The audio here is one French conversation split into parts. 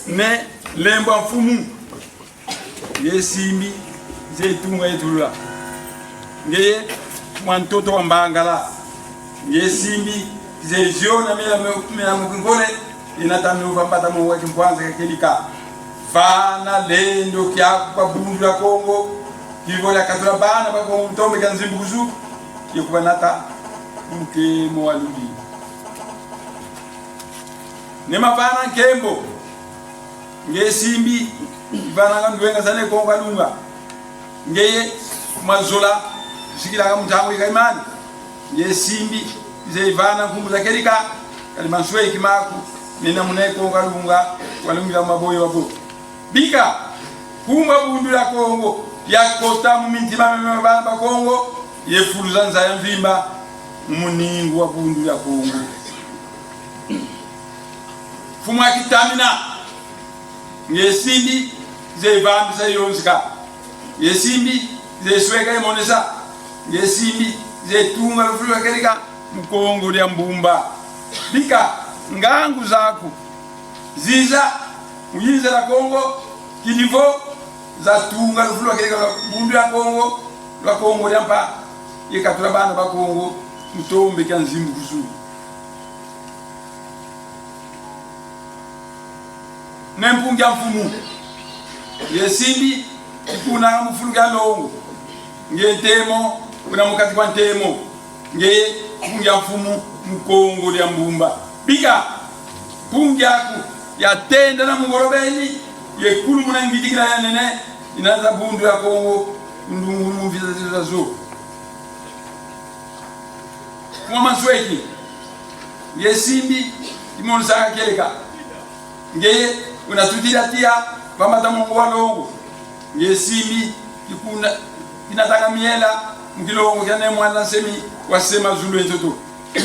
ne lemba mfumu yesimbi zetunga yetulula ngeye mwantoto wa mbangala yesimbi zeziona mela mukingole inatanuva mbata mu waki kwanza kakelika fana lendo kya kwa bundu la Kongo kivola katula bana ba ko mtombe kanzimbuzu yekubanata mke mwaludi nema bana nkembo ngesimbi bana ngandwenga sane Kongo lunga ngeye mazola sikila kamutangu ikaimani yesimbi zeivana kumbuza kelika kalimanswe kimaku nina muneko kalunga walungira maboyo wabo bika kumba bundu la Kongo yakota mumintima mema ba Kongo yefuluza nza yamvimba muningu wa bundu la Kongo fuma kitamina yesimbi zeivambisa yonzika yesimbi zesweka imonesa yesimbi zetunga lufulwa kelika mkongo lya mbumba bika ngangu zaku ziza uyiza la Kongo kilivo za tunga lufulwa kelika bundu ya Kongo lya mpa yekatula bana ba Kongo mutombe kya nzimbu kusu nempunga mfumu yesimbi kuna mfuluga longo ngetemo kuna mukati kwa ntemo nge punga mfumu mkongo lya mbumba bika pungaku yatenda na mungorobeni yekulu munangitikira yanene inaza bundu ya Kongo ndungulu mviza zo kwa masweki yesimbi imonsa keleka ngeye unatutilatia pamata Mungu walongo ngeye simbi kikuna kinataka miela mkilongo kyane mwana semi wasema zulu entoto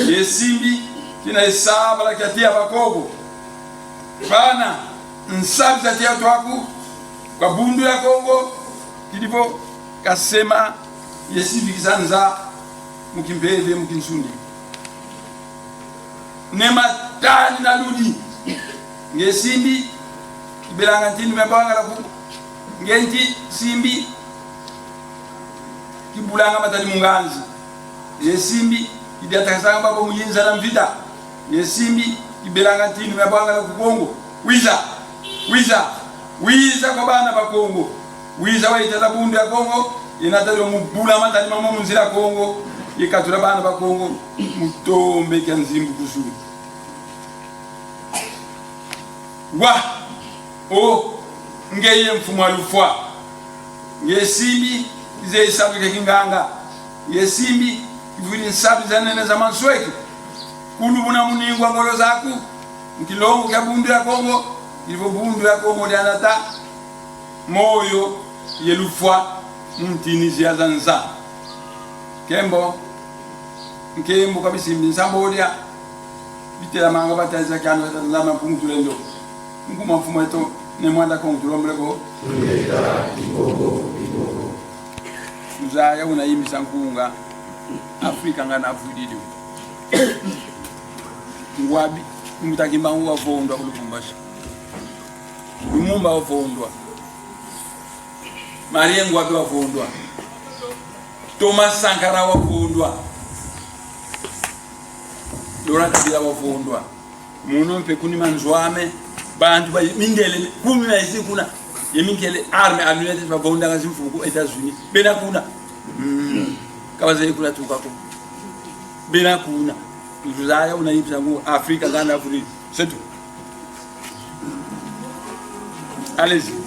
ngeye simbi kina hesaba la katia bakogo bana nsabi za tia twaku kwa bundu ya Kongo kilipo kasema yesivi kizanza mukimbeve mukinsundi nema tani na ludi ngesimbi kibelanga ntini mebanga la ku ngenti simbi kibulanga matali munganzi yesimbi kidiatakasanga babo muyinza na mvita yesimbi kibelanga ntini mebanga la ku Kongo wiza kwa bana ba Kongo wiza waitala bundu ya Kongo inatalo mubula matali mama munzira Kongo yikatura bana ba Kongo mutombe kyanzimbu kusuri wa o ngeye mfumo alufwa ngesimbi ize isabu kinganga ngesimbi ivuli nsabu zanene za mansweki kulubuna muningwa ngolo zaku mkilongo kya bundu ya Kongo ilivyo bundu ya Kongo lianata moyo yelufwa mtini ziazanza kembo nkembo kabisimbi nsambolia bitela manga bataza kyano zanzama kumutulendo nguma mfumo eto ne mwanda kongulomleko uzaya unayimisa nkunga Afrika ngana afudidi ngwabi umutakimba wavondwa kulubumbashi umumba wavondwa Marie ngwabi wavondwa Thomas Sankara wavondwa Laurent Kabila wavondwa muno mpekuni manzwame bantu ba mingele kumi na isi kuna yemingele arme alunete bavonda ngazimfumu ku Etats-Unis bena kuna kabaze kuna tukako bena kuna uzaya unayipsa ngo Afrika ngana Afrika c'est tout. Allez-y.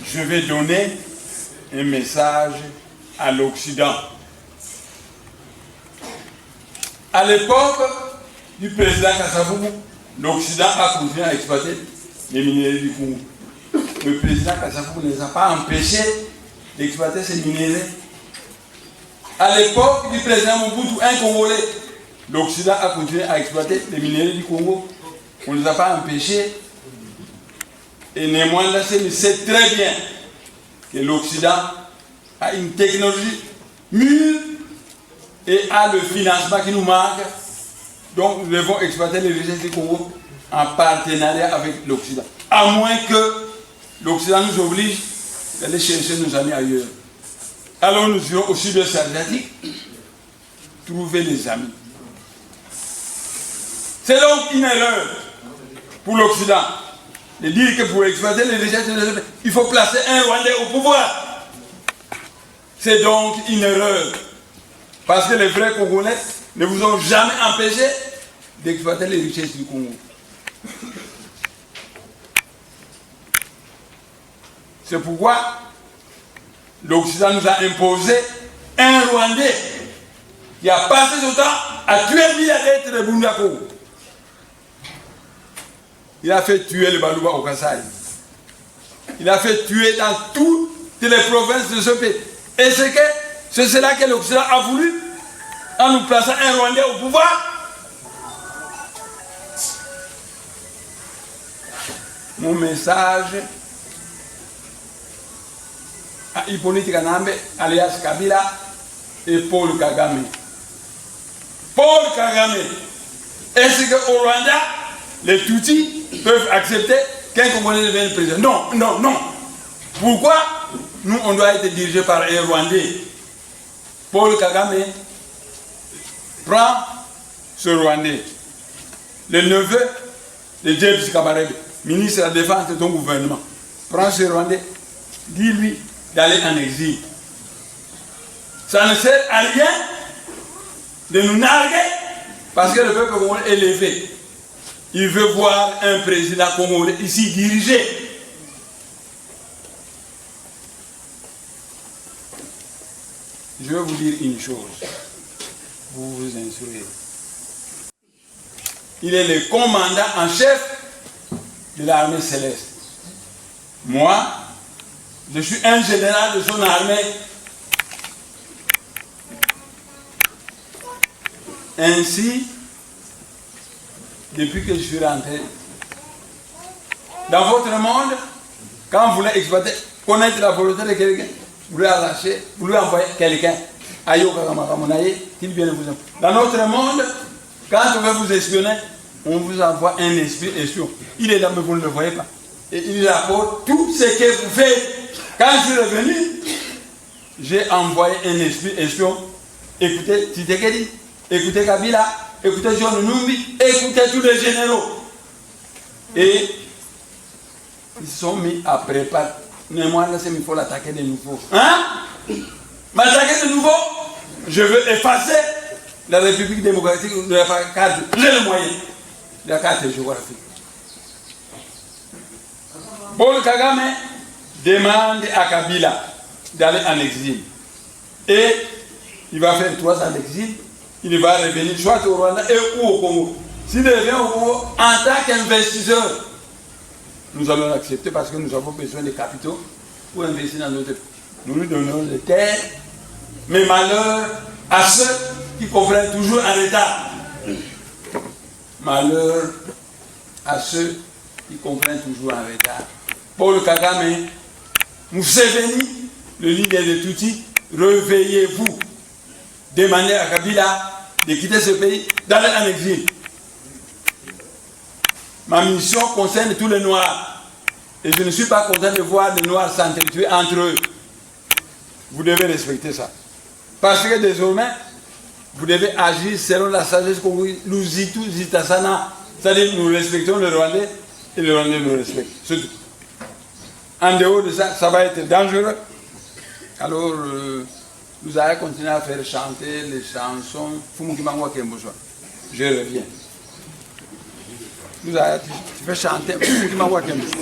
je vais donner un message à l'Occident. À l'époque du président Kasavubu, l'Occident a continué à exploiter les minéraux du Congo. Le président Kasavubu ne les a pas empêchés d'exploiter ces minéraux. À l'époque du président Mobutu, un Congolais, l'Occident a continué à exploiter les minéraux du Congo. On ne les a pas empêchés. Et néanmoins, là, c'est très bien que l'Occident a une technologie mûre et a le financement qui nous manque. Donc, nous devons exploiter les richesses du Congo en partenariat avec l'Occident. À moins que l'Occident nous oblige d'aller chercher nos amis ailleurs. Alors, nous irons au sud-est asiatique trouver des amis. C'est donc une erreur pour l'Occident de dire que pour exploiter les richesses, il faut placer un Rwandais au pouvoir. C'est donc une erreur. Parce que les vrais Congolais ne vous ont jamais empêché d'exploiter les richesses du Congo. C'est pourquoi l'Occident nous a imposé un Rwandais qui a passé son temps à tuer le milliardaire de Bundako. Il a fait tuer le Baluba au Kassai. Il a fait tuer dans toutes les provinces de ce pays. Et c'est cela que l'Occident a voulu en nous plaçant un Rwandais au pouvoir. Mon message à Hippolyte Kanambe, alias Kabila, et Paul Kagame. Paul Kagame, est-ce qu'au Rwanda, les Tutsis peuvent accepter qu'un Congolais devienne président? Non, non, non. Pourquoi nous, on doit être dirigé par un Rwandais? Paul Kagame prend ce Rwandais, le neveu de James Kabarebe, ministre de la Défense de ton gouvernement. Prend ce Rwandais, dis-lui d'aller en exil. Ça ne sert à rien de nous narguer parce que le peuple congolais est élevé. Il veut voir un président congolais ici dirigé. Je vais vous dire une chose. Vous vous instruisez. Il est le commandant en chef de l'armée céleste. Moi, je suis un général de son armée. Ainsi, depuis que je suis rentré, dans votre monde, quand vous voulez exploiter, connaître la volonté de quelqu'un, vous lui arrachez, vous lui envoyez quelqu'un. Dans notre monde, quand on veut vous espionner, on vous envoie un esprit espion. Il est là, mais vous ne le voyez pas. Et il rapporte tout ce que vous faites. Quand je suis revenu, j'ai envoyé un esprit espion. Écoutez Tshisekedi, écoutez Kabila, écoutez John Numbi, écoutez tous les généraux. Et ils se sont mis à préparer. Néanmoins, là, il faut l'attaquer de nouveau. Hein? M'attaquer de nouveau? Je veux effacer la République démocratique de la carte. J'ai le moyen. La carte géographique. Paul Kagame demande à Kabila d'aller en exil. Et il va faire 3 ans d'exil. Il va revenir soit au Rwanda et ou au Congo. S'il revient au Congo en tant qu'investisseur, nous allons l'accepter parce que nous avons besoin de capitaux pour investir dans notre pays. Nous lui donnons des terres, mais malheur à ceux qui comprennent toujours en retard. Malheur à ceux qui comprennent toujours en retard. Paul Kagame, Museveni, le leader de Tutsi, réveillez-vous. Demandez à Kabila de quitter ce pays, d'aller en exil. Ma mission concerne tous les Noirs. Et je ne suis pas content de voir les Noirs s'entretuer entre eux. Vous devez respecter ça. Parce que désormais, vous devez agir selon la sagesse que nous tout zitasana. C'est-à-dire nous respectons le Rwandais et le Rwandais nous respecte. C'est tout. En dehors de ça, ça va être dangereux. Alors, nous allons continuer à faire chanter les chansons. Je reviens. Luza tifesha ante kima wake mtu.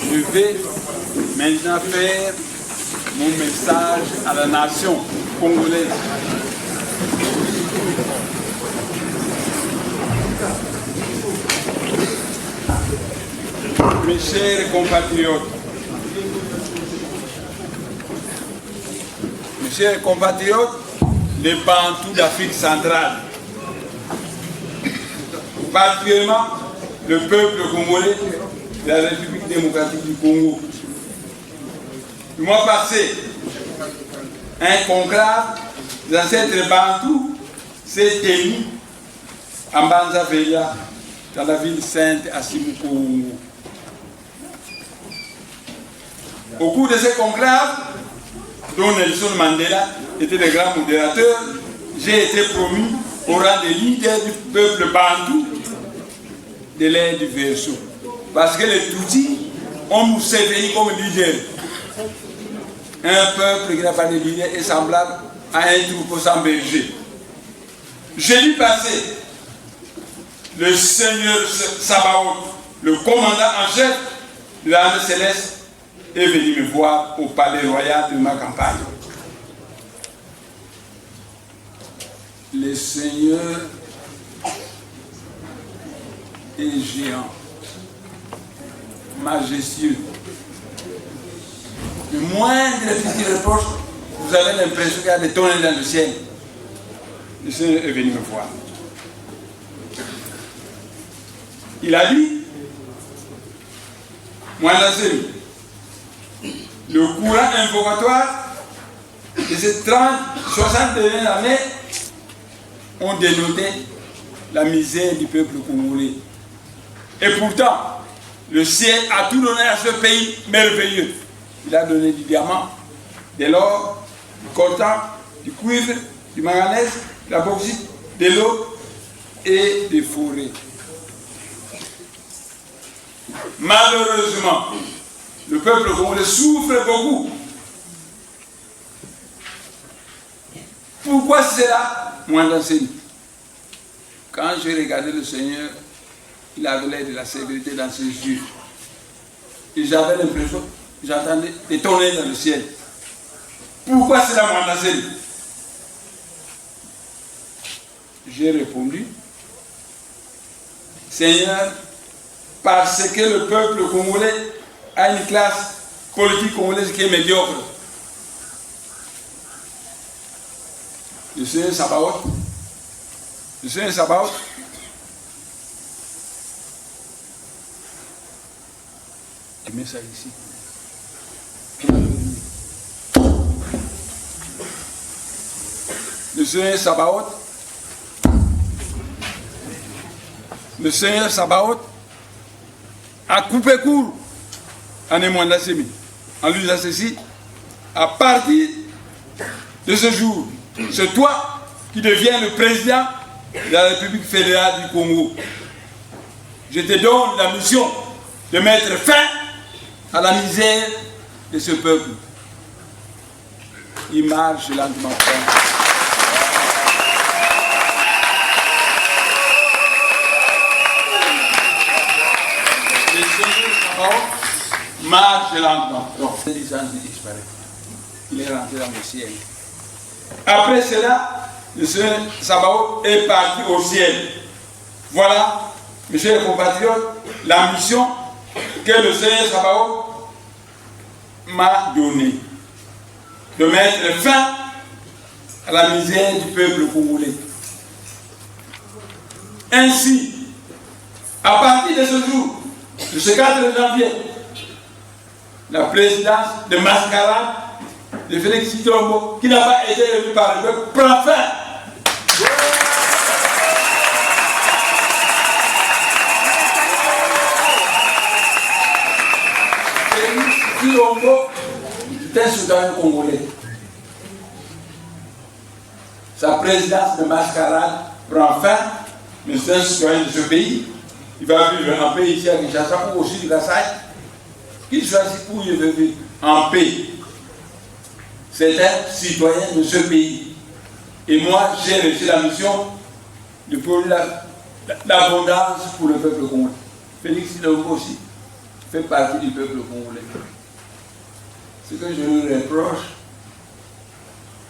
Je vais maintenant faire mon message à la nation congolaise. Mes chers compatriotes, les Bantous d'Afrique centrale, particulièrement le peuple congolais de la République démocratique du Congo. Le mois passé, un conclave des ancêtres Bantous s'est tenu à Mbanza-Veya, dans la ville sainte à Simukongo. Au cours de ce conclave, dont Nelson Mandela était le grand modérateur, j'ai été promu au rang de leader du peuple bantou de l'ère du Verseau. Parce que les Tutsis ont nous servi comme leader. Un peuple qui n'a pas de leader est semblable à un troupeau sans berger. Jeudi passé, le Seigneur Sabaoth, le commandant en chef de l'armée céleste, est venu me voir au palais royal de ma campagne. Le Seigneur est géant, majestueux. Le moindre petit reproche, vous avez l'impression qu'il y a des tonnes dans le ciel. Le Seigneur est venu me voir. Il a dit, moi le courant invocatoire de ces 60 dernières années ont dénoté la misère du peuple congolais. Et pourtant, le ciel a tout donné à ce pays merveilleux. Il a donné du diamant, de l'or, du coltan, du cuivre, du manganèse, de la bauxite, de l'eau, et des forêts. Malheureusement, le peuple congolais souffre beaucoup. Pourquoi c'est là? Moi, d'enseigner. Quand j'ai regardé le Seigneur, il avait l'air de la sévérité dans ses yeux. Et j'avais l'impression, j'entendais des tonnerres dans le ciel. Pourquoi c'est là, moi, d'enseigner? J'ai répondu, Seigneur, parce que le peuple congolais a une classe politique congolaise qui est médiocre. Le Seigneur Sabaoth, le Seigneur Sabaoth, je mets ça ici. Le Seigneur Sabaoth, le Seigneur Sabaoth a coupé court à Némoanda Semi en lui disant ceci: à partir de ce jour, c'est toi qui deviens le président de la République fédérale du Congo. Je te donne la mission de mettre fin à la misère de ce peuple. Il marche lentement. Le Seigneur marche lentement. Donc, il disparaît. Il est rentré dans le ciel. Après cela, le Seigneur Sabaoth est parti au ciel. Voilà, mes chers compatriotes, la mission que le Seigneur Sabaoth m'a donnée. De mettre fin à la misère du peuple congolais. Ainsi, à partir de ce jour, de ce 4 janvier, la présidence de mascarade de Félix Tshisekedi, qui n'a pas été élu par le peuple, prend fin. Félix Tshisekedi est un citoyen congolais. Sa présidence de mascarade prend fin, mais c'est un citoyen de ce pays. Il va vivre en paix ici à Kinshasa ou au sud du Kasaï. Qu'il choisit où il veut vivre en paix. C'est un citoyen de ce pays. Et moi, j'ai reçu la mission de produire l'abondance pour le peuple congolais. Félix Tshisekedi aussi fait partie du peuple congolais. Ce que je lui reproche,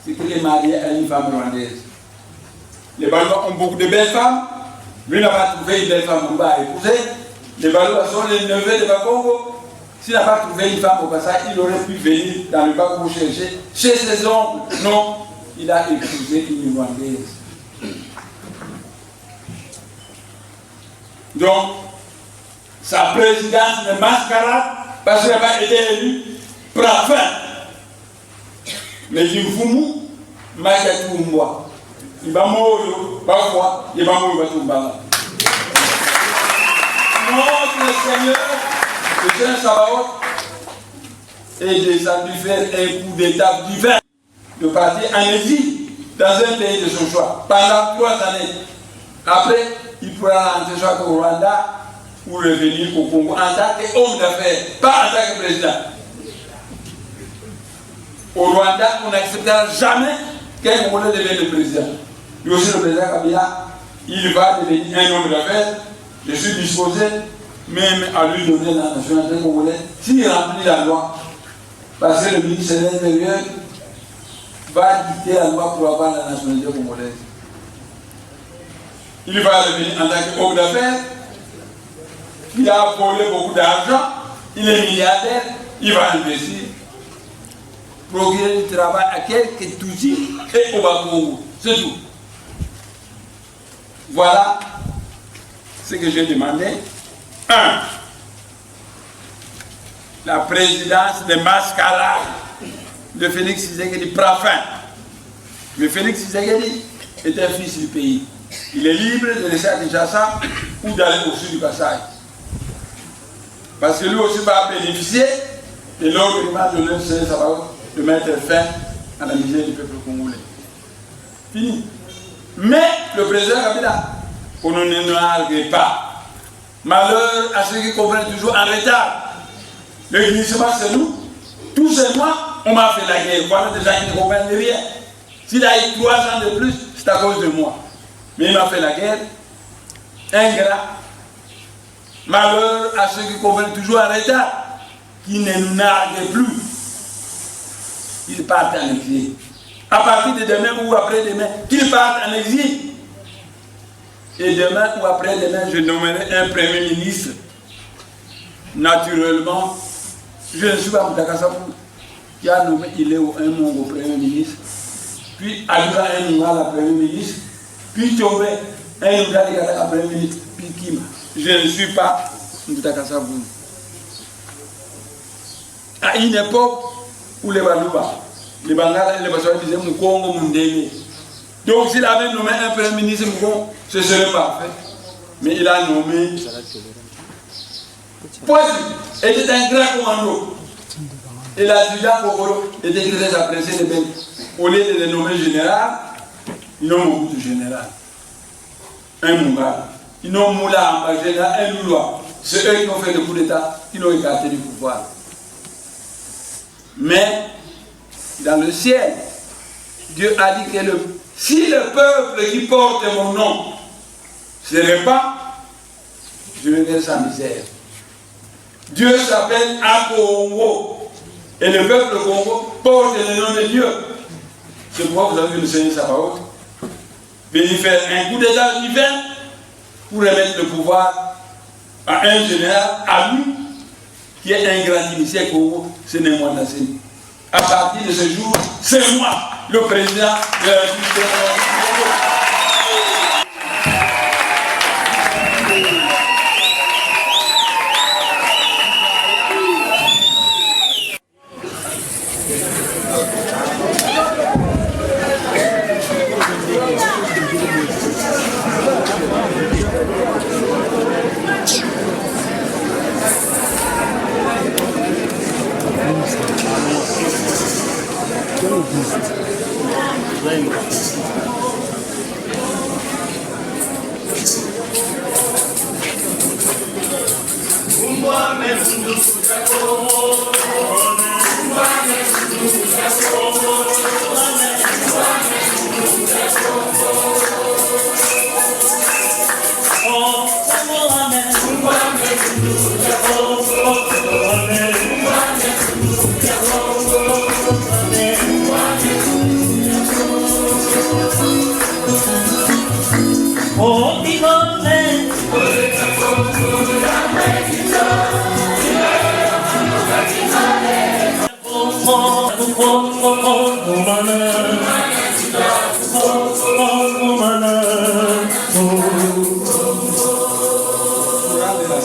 c'est qu'il est marié à une femme rwandaise. Les Balois ont beaucoup de belles femmes. Lui n'a pas trouvé une belle femme pour épouser. Les Balois sont les neveux de Bakongo. S'il n'a pas trouvé une femme au passage, il aurait pu venir dans le Bakongo chercher chez ses oncles. Non, il a épousé une Rwandaise. Donc, sa présidence de mascarade, parce qu'il n'a pas été élu, prend fin. Mais il Mfumu, Makatumba. Il va mourir, parfois, il va mourir, Notre Seigneur, le Seigneur Sabaoth, est descendu faire un coup d'état divin de partir en exil dans un pays de son choix pendant 3 années. Après, il pourra rentrer soit au Rwanda ou revenir au Congo en tant qu'homme d'affaires, pas en tant que président. Au Rwanda, on n'acceptera jamais qu'un Congolais devienne le président. Lui aussi, le président Kabila, il va devenir un homme d'affaires. Je suis disposé même à lui donner la nationalité congolaise s'il remplit la loi. Parce que le ministre de l'Intérieur va dicter la loi pour avoir la nationalité congolaise. Il va devenir en tant qu'homme d'affaires. Il a volé beaucoup d'argent. Il est milliardaire. Il va investir. Procurer du travail à quelques Tutsis et au Bakongo. C'est tout. Voilà ce que j'ai demandé. 1. La présidence de mascarade de Félix Tshisekedi prend fin. Mais Félix Tshisekedi est un fils du pays. Il est libre de laisser à Kinshasa ou d'aller au sud du Kasaï. Parce que lui aussi va bénéficier de l'ordre de l'Europe de mettre fin à la misère du peuple congolais. Fini. Mais le président Kabila, qu'on ne nargue pas. Malheur à ceux qui comprennent toujours en retard. Le glissement, c'est nous. Tous ces mois, on m'a fait la guerre. Voilà des gens qui ne comprennent rien. S'il a eu 3 ans de plus, c'est à cause de moi. Mais il m'a fait la guerre. Ingrat. Malheur à ceux qui comprennent toujours en retard, qui ne nous narguent plus. Ils partent en exil. À partir de demain ou après-demain, qu'ils partent en exil. Et demain ou après-demain, je nommerai un premier ministre. Naturellement, je ne suis pas Moutakasabou, qui a nommé Iléo un Mongo premier ministre, puis Alura un Mungala premier ministre, puis Tchombe un Mungala premier ministre, puis Kima. Je ne suis pas Moutakasabou. À une époque où les Balouba, les Bangala et les Bassois disaient Moukongo Mundele. Donc s'il avait nommé un premier ministre Moukongo, ce serait parfait. Mais il a nommé Poiti était un grand commando. Et l'adjudant Kokoro était très apprécié de Ben. Au lieu de le nommer général, ils n'ont beaucoup de général. Un Mungala. Ils n'ont Moula en général, un Loulois. C'est eux qui ont fait le coup d'État, qui l'ont écarté du pouvoir. Mais, dans le ciel, Dieu a dit que si le peuple qui porte mon nom se répand, je vais sa misère. Dieu s'appelle Akongo. Et le peuple Congo porte le nom de Dieu. C'est pourquoi vous avez vu le Seigneur Sabaoth venir faire un coup d'État divin pour remettre le pouvoir à un général, à lui, qui est un grand initié Congo, ce n'est moi Nassini. À partir de ce jour, c'est moi, le président de la République du Congo.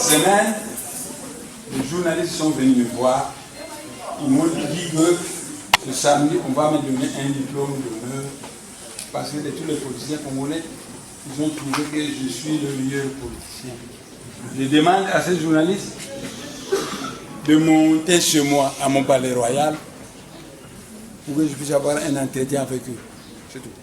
Semaine, les journalistes sont venus me voir. Ils m'ont dit que ce samedi, on va me donner un diplôme d'honneur parce que de tous les politiciens congolais, ils ont trouvé que je suis le meilleur politicien. Je demande à ces journalistes de monter chez moi à mon palais royal pour que je puisse avoir un entretien avec eux. C'est tout.